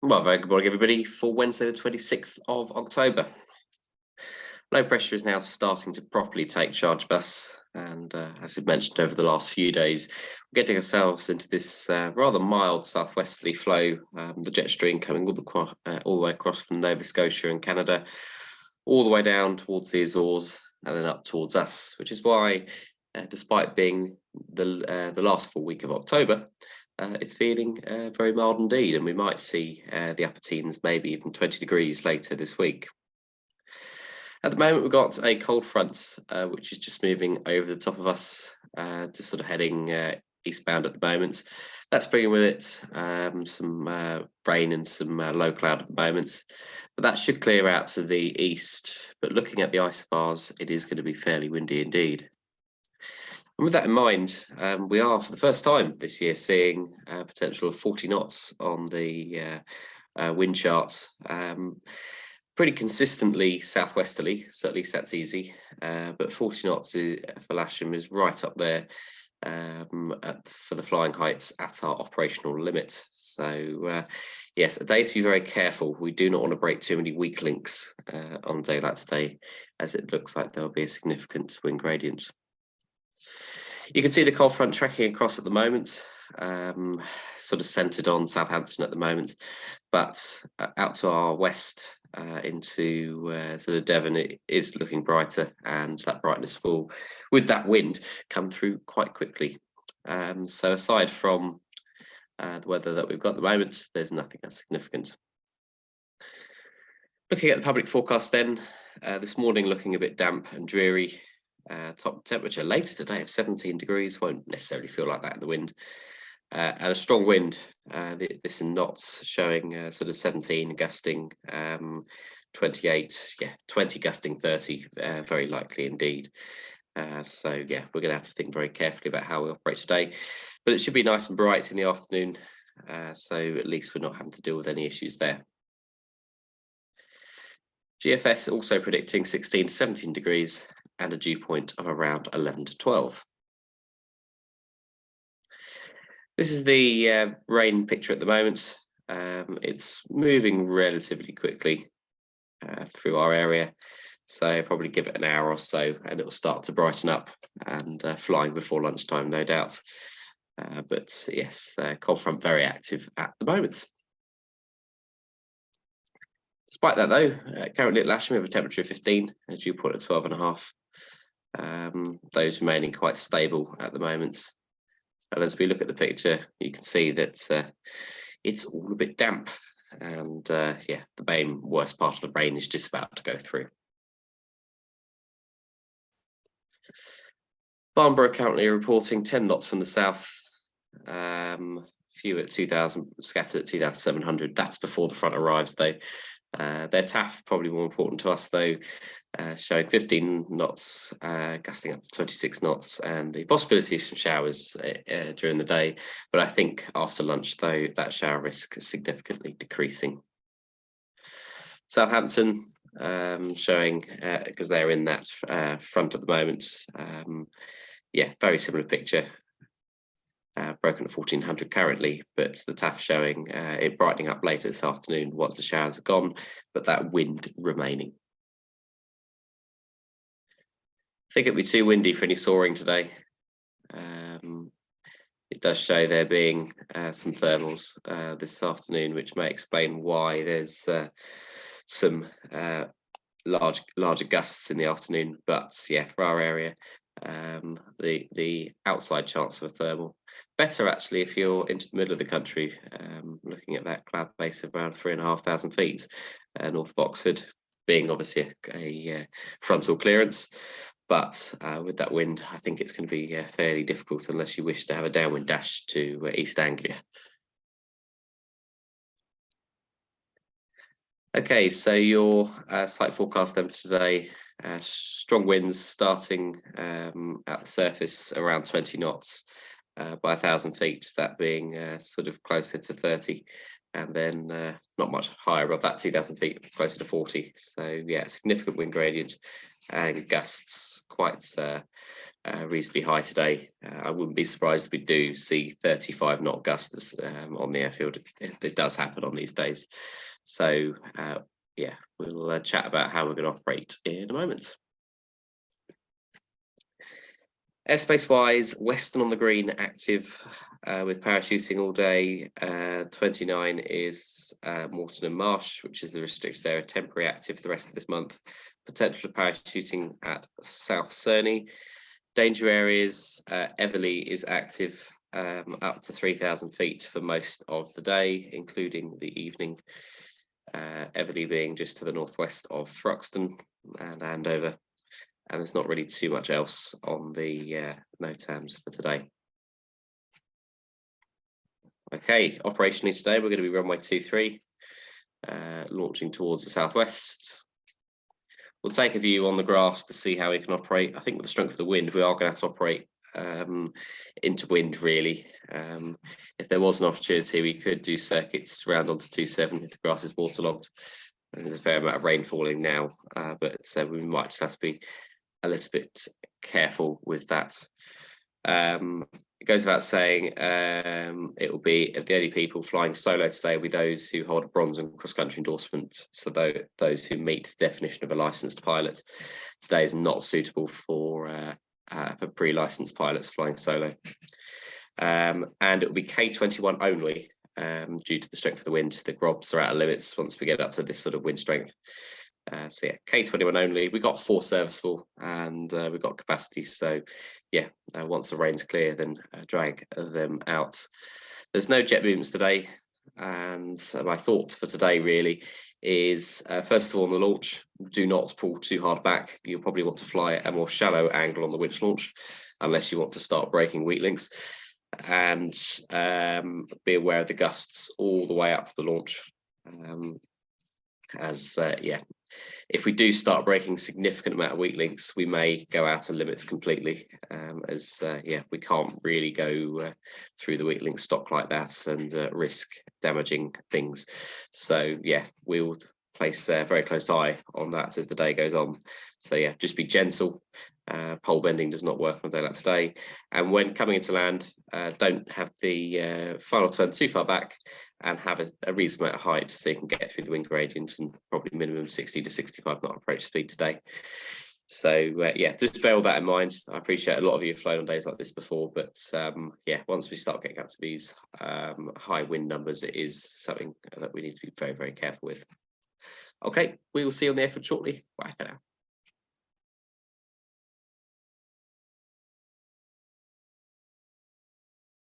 Well, very good morning, everybody, for Wednesday, the 26th of October. Low pressure is now starting to properly take charge of us. And as we've mentioned over the last few days, we're getting ourselves into this rather mild southwesterly flow, the jet stream coming all the way across from Nova Scotia and Canada, all the way down towards the Azores and then up towards us, which is why, despite being the last full week of October, it's feeling very mild indeed, and we might see the upper teens, maybe even 20 degrees later this week. At the moment, we've got a cold front, which is just moving over the top of us, just sort of heading eastbound at the moment. That's bringing with it some rain and some low cloud at the moment, but that should clear out to the east. But looking at the isobars, it is going to be fairly windy indeed. And with that in mind, we are for the first time this year seeing a potential of 40 knots on the wind charts. Pretty consistently southwesterly, so at least that's easy. But 40 knots for Lasham is right up there for the flying heights at our operational limit. So yes, a day to be very careful. We do not want to break too many weak links on a day like today, as it looks like there'll be a significant wind gradient. You can see the cold front tracking across at the moment, sort of centred on Southampton at the moment, but out to our west into sort of Devon, it is looking brighter, and that brightness will, with that wind, come through quite quickly. So aside from the weather that we've got at the moment, there's nothing that's significant. Looking at the public forecast then, this morning looking a bit damp and dreary. Top temperature later today of 17 degrees, won't necessarily feel like that in the wind. And a strong wind, this in knots, showing sort of 17 gusting 28, 20 gusting 30, very likely indeed. So yeah, we're going to have to think very carefully about how we operate today, but it should be nice and bright in the afternoon, so at least we're not having to deal with any issues there. GFS also predicting 16 to 17 degrees and a dew point of around 11 to 12. This is the rain picture at the moment. It's moving relatively quickly through our area, so probably give it an hour or so and it will start to brighten up and flying before lunchtime, no doubt. But yes, cold front very active at the moment. Despite that though, currently at Lasham we have a temperature of 15 and a dew point of 12.5. Those remaining quite stable at the moment. And as we look at the picture, you can see that it's all a bit damp, and yeah, the main worst part of the rain is just about to go through. Farnborough currently reporting 10 knots from the south, few at 2,000, scattered at 2,700. That's before the front arrives though. Their TAF, probably more important to us though, showing 15 knots, gusting up to 26 knots, and the possibility of some showers during the day. But I think after lunch though, that shower risk is significantly decreasing. Southampton showing, because they're in that front at the moment, yeah, very similar picture. Broken at 1400 currently, but the TAF showing it brightening up later this afternoon once the showers are gone, but that wind remaining. I think it'll be too windy for any soaring today. It does show there being some thermals this afternoon, which may explain why there's some larger gusts in the afternoon. But yeah, for our area, the outside chance of a thermal better actually if you're into the middle of the country, looking at that cloud base of around 3,500 feet, north of Oxford, being obviously a frontal clearance. But with that wind, I think it's going to be fairly difficult unless you wish to have a downwind dash to East Anglia. Okay, so your site forecast then for today, strong winds starting at the surface around 20 knots by 1,000 feet, that being sort of closer to 30 and then not much higher above that, 2,000 feet, closer to 40. So yeah, significant wind gradient and gusts quite reasonably high today. I wouldn't be surprised if we do see 35 knot gusts on the airfield. It does happen on these days. So yeah, we'll chat about how we're going to operate in a moment. Airspace wise, Western on the green active with parachuting all day. 29 is Moreton and Marsh, which is the restricted area, temporary active for the rest of this month. Potential for parachuting at South Cerney. Danger areas, Everley is active up to 3,000 feet for most of the day, including the evening. Everley being just to the northwest of Thruxton and Andover. And there's not really too much else on the NOTAMs for today. Okay, operationally today, we're going to be runway 23, launching towards the southwest. We'll take a view on the grass to see how we can operate. I think with the strength of the wind, we are going to have to operate into wind, really. If there was an opportunity, we could do circuits round onto 27 if the grass is waterlogged. And there's a fair amount of rain falling now, but we might just have to be a little bit careful with that. It goes without saying, it will be the only people flying solo today will be those who hold a bronze and cross-country endorsement. So those who meet the definition of a licensed pilot. Today is not suitable for pre-licensed pilots flying solo. And it will be K21 only due to the strength of the wind. The grobs are out of limits once we get up to this sort of wind strength. So yeah, K21 only. We got 4 serviceable and we've got capacity. So yeah, once the rain's clear, then drag them out. There's no jet movements today. And my thought for today really is, first of all, on the launch, do not pull too hard back. You'll probably want to fly a more shallow angle on the winch launch, unless you want to start breaking weak links. And be aware of the gusts all the way up the launch. Yeah, if we do start breaking significant amount of weak links, we may go out of limits completely, yeah, we can't really go through the weak link stock like that and risk damaging things. So yeah, we'll place a very close eye on that as the day goes on. So yeah, just be gentle. Pole bending does not work on a day like today. And when coming into land, don't have the final turn too far back and have a reasonable amount of height so you can get through the wind gradient and probably minimum 60 to 65 knot approach speed today. So yeah, just bear all that in mind. I appreciate a lot of you have flown on days like this before, but yeah, once we start getting up to these high wind numbers, it is something that we need to be very, very careful with. Okay, we will see you on the airfield shortly. Bye for now.